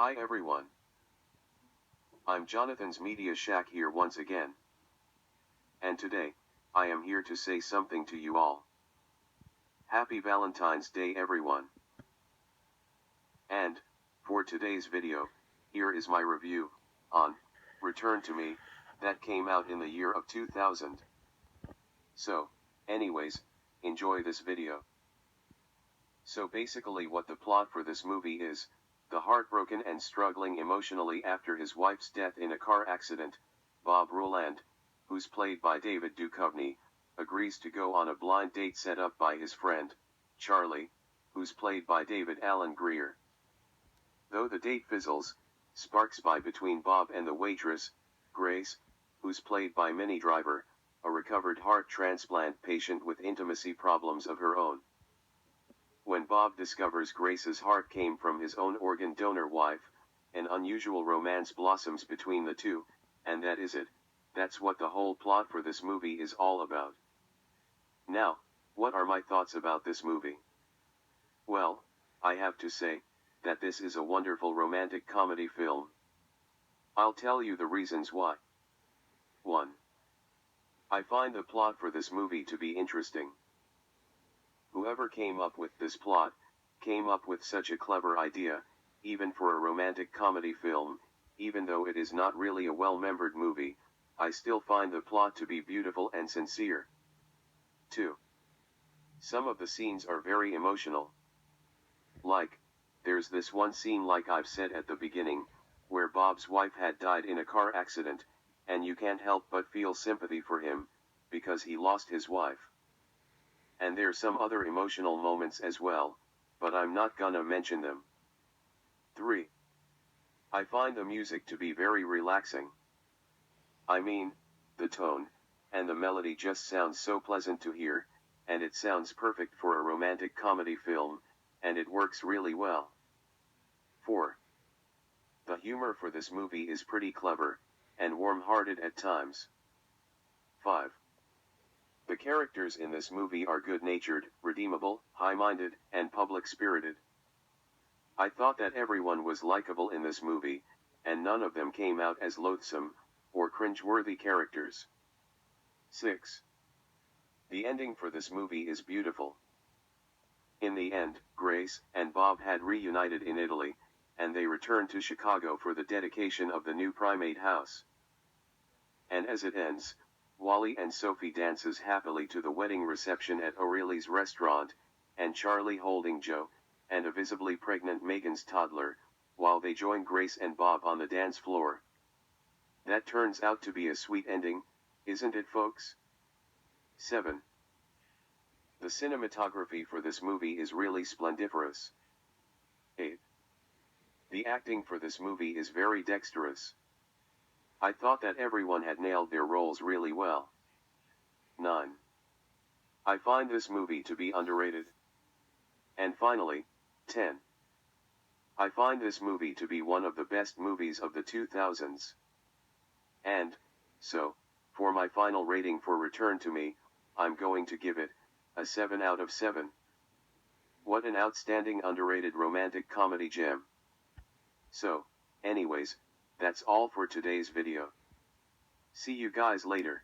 Hi everyone. I'm Jonathan's Media Shack here once again. And today, I am here to say something to you all. Happy Valentine's Day everyone. And, for today's video, here is my review, on, Return to Me, that came out in the year of 2000. So, anyways, enjoy this video. So basically what the plot for this movie is, the heartbroken and struggling emotionally after his wife's death in a car accident, Bob Roland, who's played by David Duchovny, agrees to go on a blind date set up by his friend, Charlie, who's played by David Alan Grier. Though the date fizzles, sparks fly between Bob and the waitress, Grace, who's played by Minnie Driver, a recovered heart transplant patient with intimacy problems of her own. When Bob discovers Grace's heart came from his own organ donor wife, an unusual romance blossoms between the two, and that is it. That's what the whole plot for this movie is all about. Now, what are my thoughts about this movie? Well, I have to say, that this is a wonderful romantic comedy film. I'll tell you the reasons why. 1. I find the plot for this movie to be interesting. Whoever came up with this plot, came up with such a clever idea, even for a romantic comedy film, even though it is not really a well-remembered movie, I still find the plot to be beautiful and sincere. 2. Some of the scenes are very emotional. Like, there's this one scene like I've said at the beginning, where Bob's wife had died in a car accident, and you can't help but feel sympathy for him, because he lost his wife. And there's some other emotional moments as well, but I'm not gonna mention them. 3. I find the music to be very relaxing. I mean, the tone, and the melody just sounds so pleasant to hear, and it sounds perfect for a romantic comedy film, and it works really well. 4. The humor for this movie is pretty clever, and warm-hearted at times. 5. The characters in this movie are good-natured, redeemable, high-minded, and public-spirited. I thought that everyone was likable in this movie, and none of them came out as loathsome, or cringe-worthy characters. 6. The ending for this movie is beautiful. In the end, Grace and Bob had reunited in Italy, and they returned to Chicago for the dedication of the new Primate House. And as it ends, Wally and Sophie dances happily to the wedding reception at O'Reilly's restaurant, and Charlie holding Joe, and a visibly pregnant Megan's toddler, while they join Grace and Bob on the dance floor. That turns out to be a sweet ending, isn't it folks? 7. The cinematography for this movie is really splendiferous. 8. The acting for this movie is very dexterous. I thought that everyone had nailed their roles really well. 9. I find this movie to be underrated. And finally, 10. I find this movie to be one of the best movies of the 2000s. And, so, for my final rating for Return to Me, I'm going to give it a 7 out of 7. What an outstanding underrated romantic comedy gem. So, anyways, that's all for today's video. See you guys later.